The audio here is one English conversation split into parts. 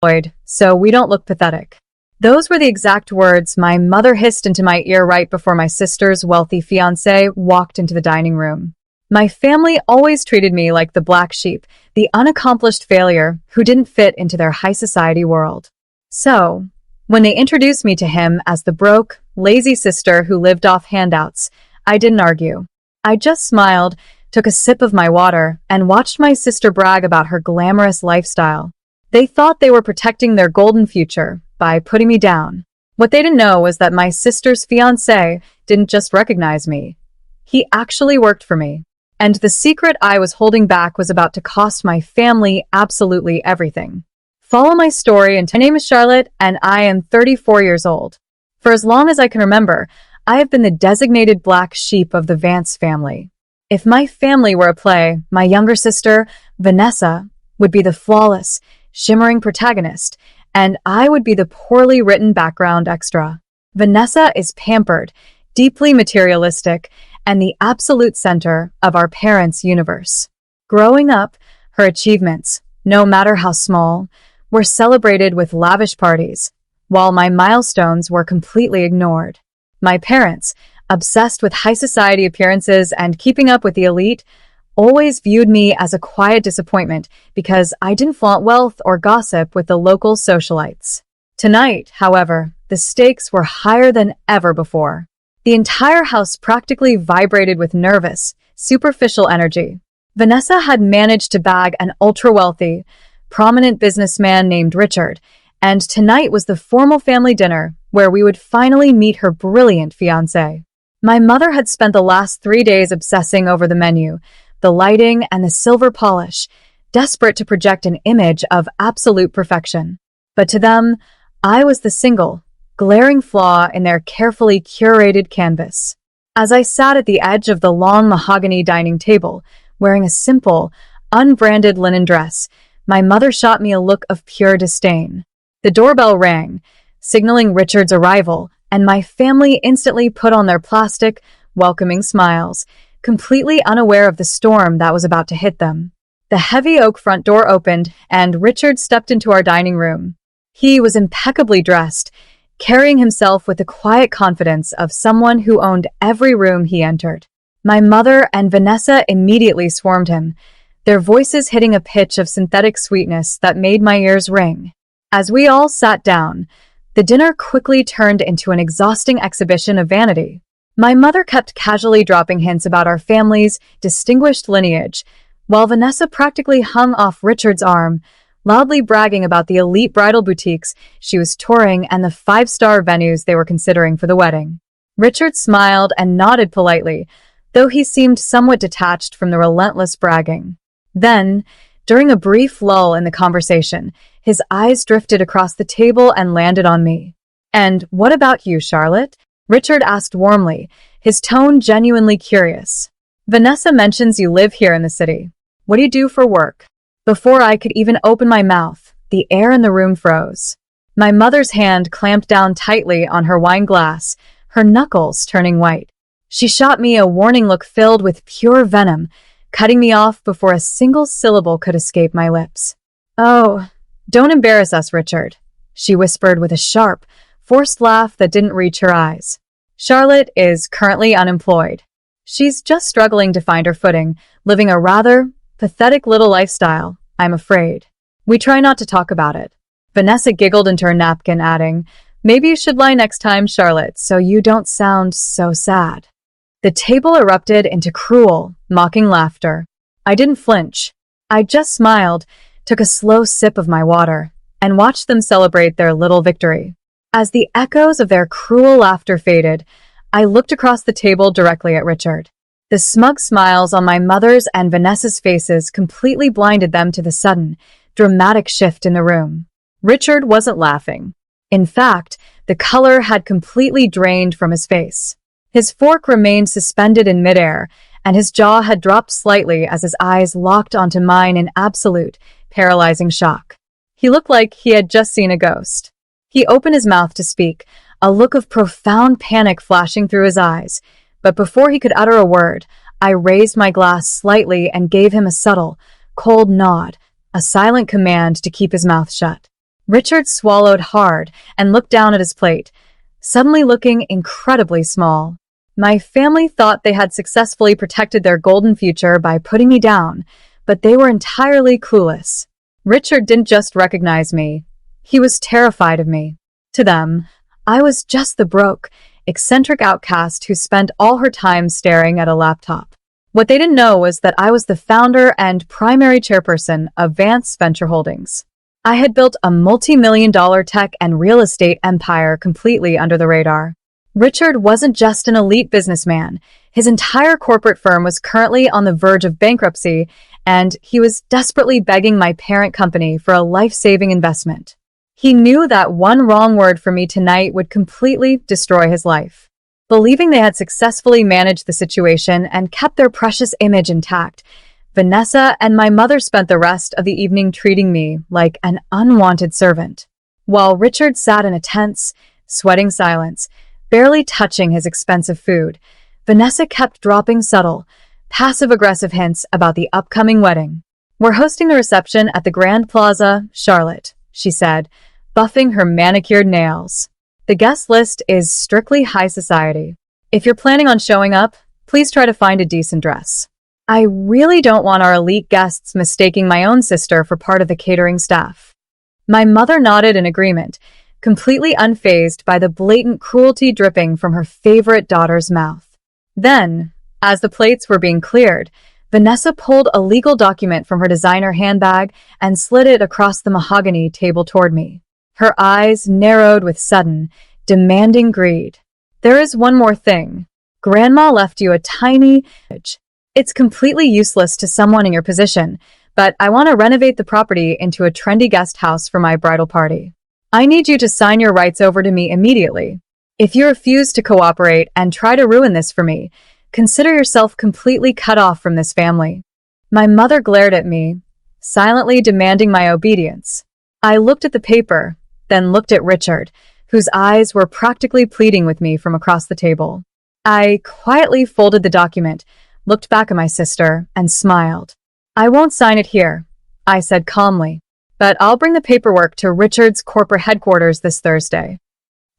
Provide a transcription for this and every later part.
unemployed, so we don't look pathetic. Those were the exact words my mother hissed into my ear right before my sister's wealthy fiancé walked into the dining room. My family always treated me like the black sheep, the unaccomplished failure who didn't fit into their high society world. So, when they introduced me to him as the broke, lazy sister who lived off handouts, I didn't argue. I just smiled, took a sip of my water, and watched my sister brag about her glamorous lifestyle. They thought they were protecting their golden future by putting me down. What they didn't know was that my sister's fiancé didn't just recognize me. He actually worked for me. And the secret I was holding back was about to cost my family absolutely everything. Follow my story, and my name is Charlotte, and I am 34 years old. For as long as I can remember, I have been the designated black sheep of the Vance family. If my family were a play, my younger sister, Vanessa, would be the flawless, shimmering protagonist, and I would be the poorly written background extra. Vanessa is pampered, deeply materialistic, and the absolute center of our parents' universe. Growing up, her achievements, no matter how small, were celebrated with lavish parties, while my milestones were completely ignored. My parents, obsessed with high society appearances and keeping up with the elite, always viewed me as a quiet disappointment because I didn't flaunt wealth or gossip with the local socialites. Tonight, however, the stakes were higher than ever before. The entire house practically vibrated with nervous, superficial energy. Vanessa had managed to bag an ultra-wealthy, prominent businessman named Richard, and tonight was the formal family dinner where we would finally meet her brilliant fiancé. My mother had spent the last 3 days obsessing over the menu, the lighting, and the silver polish, desperate to project an image of absolute perfection. But to them, I was the single, glaring flaw in their carefully curated canvas. As I sat at the edge of the long mahogany dining table, wearing a simple, unbranded linen dress, my mother shot me a look of pure disdain. The doorbell rang, signaling Richard's arrival, and my family instantly put on their plastic, welcoming smiles, completely unaware of the storm that was about to hit them. The heavy oak front door opened, and Richard stepped into our dining room. He was impeccably dressed, carrying himself with the quiet confidence of someone who owned every room he entered. My mother and Vanessa immediately swarmed him, their voices hitting a pitch of synthetic sweetness that made my ears ring. As we all sat down, the dinner quickly turned into an exhausting exhibition of vanity. My mother kept casually dropping hints about our family's distinguished lineage, while Vanessa practically hung off Richard's arm, loudly bragging about the elite bridal boutiques she was touring and the 5-star venues they were considering for the wedding. Richard smiled and nodded politely, though he seemed somewhat detached from the relentless bragging. Then, during a brief lull in the conversation, his eyes drifted across the table and landed on me. "And what about you, Charlotte?" Richard asked warmly, his tone genuinely curious. "Vanessa mentions you live here in the city. What do you do for work?" Before I could even open my mouth, the air in the room froze. My mother's hand clamped down tightly on her wine glass, her knuckles turning white. She shot me a warning look filled with pure venom, cutting me off before a single syllable could escape my lips. "Oh, don't embarrass us, Richard," she whispered with a sharp, forced laugh that didn't reach her eyes. "Charlotte is currently unemployed. She's just struggling to find her footing, living a rather pathetic little lifestyle, I'm afraid. We try not to talk about it." Vanessa giggled into her napkin, adding, "Maybe you should lie next time, Charlotte, so you don't sound so sad." The table erupted into cruel, mocking laughter. I didn't flinch. I just smiled, took a slow sip of my water, and watched them celebrate their little victory. As the echoes of their cruel laughter faded, I looked across the table directly at Richard. The smug smiles on my mother's and Vanessa's faces completely blinded them to the sudden, dramatic shift in the room. Richard wasn't laughing. In fact, the color had completely drained from his face. His fork remained suspended in midair, and his jaw had dropped slightly as his eyes locked onto mine in absolute, paralyzing shock. He looked like he had just seen a ghost. He opened his mouth to speak, a look of profound panic flashing through his eyes, but before he could utter a word, I raised my glass slightly and gave him a subtle, cold nod, a silent command to keep his mouth shut. Richard swallowed hard and looked down at his plate, suddenly looking incredibly small. My family thought they had successfully protected their golden future by putting me down, but they were entirely clueless. Richard didn't just recognize me. He was terrified of me. To them, I was just the broke, eccentric outcast who spent all her time staring at a laptop. What they didn't know was that I was the founder and primary chairperson of Vance Venture Holdings. I had built a multi-million-dollar tech and real estate empire completely under the radar. Richard wasn't just an elite businessman. His entire corporate firm was currently on the verge of bankruptcy, and he was desperately begging my parent company for a life-saving investment. He knew that one wrong word from me tonight would completely destroy his life. Believing they had successfully managed the situation and kept their precious image intact, Vanessa and my mother spent the rest of the evening treating me like an unwanted servant. While Richard sat in a tense, sweating silence, barely touching his expensive food, Vanessa kept dropping subtle, passive-aggressive hints about the upcoming wedding. "We're hosting the reception at the Grand Plaza, Charlotte," she said, buffing her manicured nails. "The guest list is strictly high society. If you're planning on showing up, please try to find a decent dress. I really don't want our elite guests mistaking my own sister for part of the catering staff." My mother nodded in agreement, completely unfazed by the blatant cruelty dripping from her favorite daughter's mouth. Then, as the plates were being cleared, Vanessa pulled a legal document from her designer handbag and slid it across the mahogany table toward me. Her eyes narrowed with sudden, demanding greed. "There is one more thing. Grandma left you a tiny... It's completely useless to someone in your position, but I want to renovate the property into a trendy guest house for my bridal party. I need you to sign your rights over to me immediately. If you refuse to cooperate and try to ruin this for me, consider yourself completely cut off from this family." My mother glared at me, silently demanding my obedience. I looked at the paper, then looked at Richard, whose eyes were practically pleading with me from across the table. I quietly folded the document, looked back at my sister, and smiled. "I won't sign it here," I said calmly, "but I'll bring the paperwork to Richard's corporate headquarters this Thursday."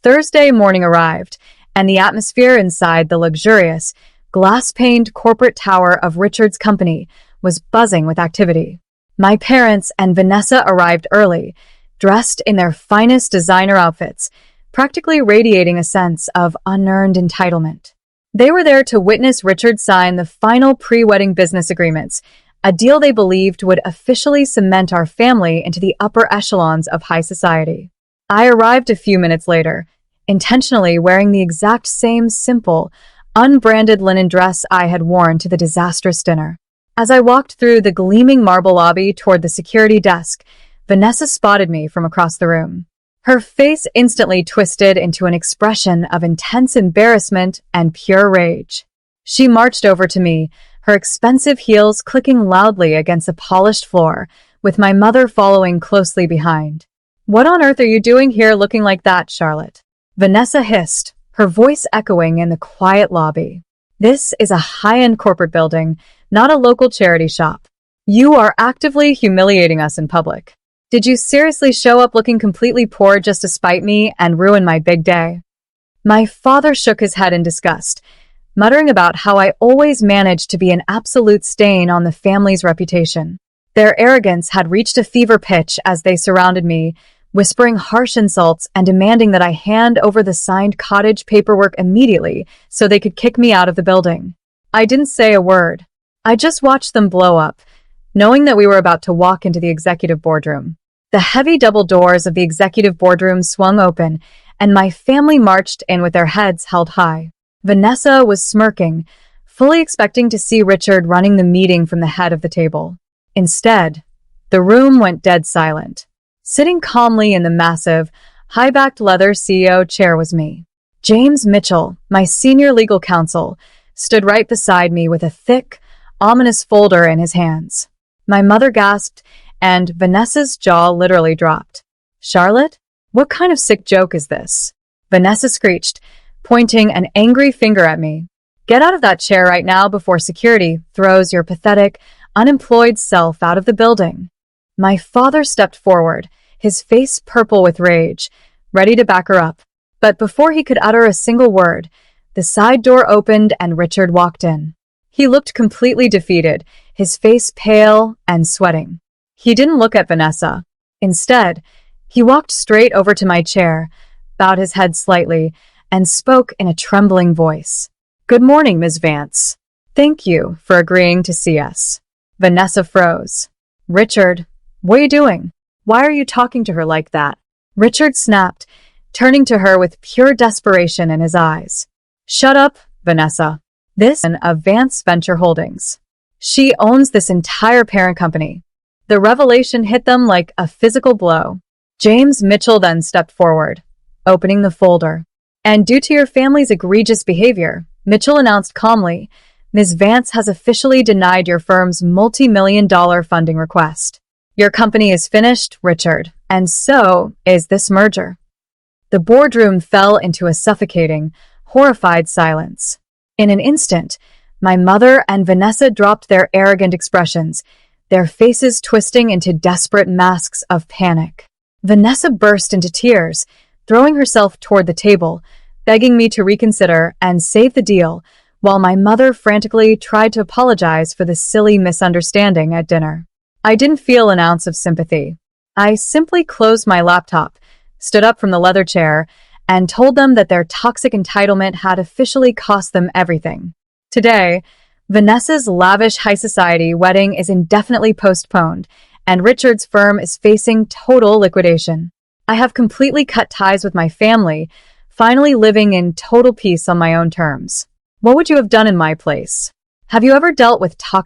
Thursday morning arrived, and the atmosphere inside the luxurious, glass-paned corporate tower of Richard's company was buzzing with activity. My parents and Vanessa arrived early, dressed in their finest designer outfits, practically radiating a sense of unearned entitlement. They were there to witness Richard sign the final pre-wedding business agreements, a deal they believed would officially cement our family into the upper echelons of high society. I arrived a few minutes later, intentionally wearing the exact same simple, unbranded linen dress I had worn to the disastrous dinner. As I walked through the gleaming marble lobby toward the security desk, Vanessa spotted me from across the room. Her face instantly twisted into an expression of intense embarrassment and pure rage. She marched over to me, her expensive heels clicking loudly against the polished floor, with my mother following closely behind. "What on earth are you doing here looking like that, Charlotte?" Vanessa hissed, her voice echoing in the quiet lobby. "This is a high-end corporate building, not a local charity shop. You are actively humiliating us in public. Did you seriously show up looking completely poor just to spite me and ruin my big day?" My father shook his head in disgust, muttering about how I always managed to be an absolute stain on the family's reputation. Their arrogance had reached a fever pitch as they surrounded me, whispering harsh insults and demanding that I hand over the signed cottage paperwork immediately so they could kick me out of the building. I didn't say a word. I just watched them blow up, knowing that we were about to walk into the executive boardroom. The heavy double doors of the executive boardroom swung open, and my family marched in with their heads held high. Vanessa was smirking, fully expecting to see Richard running the meeting from the head of the table. Instead, the room went dead silent. Sitting calmly in the massive, high-backed leather CEO chair was me. James Mitchell, my senior legal counsel, stood right beside me with a thick, ominous folder in his hands. My mother gasped, and Vanessa's jaw literally dropped. "Charlotte, what kind of sick joke is this?" Vanessa screeched, pointing an angry finger at me. "Get out of that chair right now before security throws your pathetic, unemployed self out of the building." My father stepped forward, his face purple with rage, ready to back her up. But before he could utter a single word, the side door opened and Richard walked in. He looked completely defeated, his face pale and sweating. He didn't look at Vanessa. Instead, he walked straight over to my chair, bowed his head slightly, and spoke in a trembling voice. "Good morning, Ms. Vance. Thank you for agreeing to see us." Vanessa froze. "Richard, what are you doing? Why are you talking to her like that?" Richard snapped, turning to her with pure desperation in his eyes. "Shut up, Vanessa. This is of Vance Venture Holdings. She owns this entire parent company." The revelation hit them like a physical blow. James Mitchell then stepped forward, opening the folder. "And due to your family's egregious behavior," Mitchell announced calmly, "Ms. Vance has officially denied your firm's multi-million-dollar funding request. Your company is finished, Richard, and so is this merger." The boardroom fell into a suffocating, horrified silence. In an instant, my mother and Vanessa dropped their arrogant expressions, their faces twisting into desperate masks of panic. Vanessa burst into tears, throwing herself toward the table, begging me to reconsider and save the deal, while my mother frantically tried to apologize for the silly misunderstanding at dinner. I didn't feel an ounce of sympathy. I simply closed my laptop, stood up from the leather chair, and told them that their toxic entitlement had officially cost them everything. Today, Vanessa's lavish high society wedding is indefinitely postponed, and Richard's firm is facing total liquidation. I have completely cut ties with my family, finally living in total peace on my own terms. What would you have done in my place? Have you ever dealt with toxic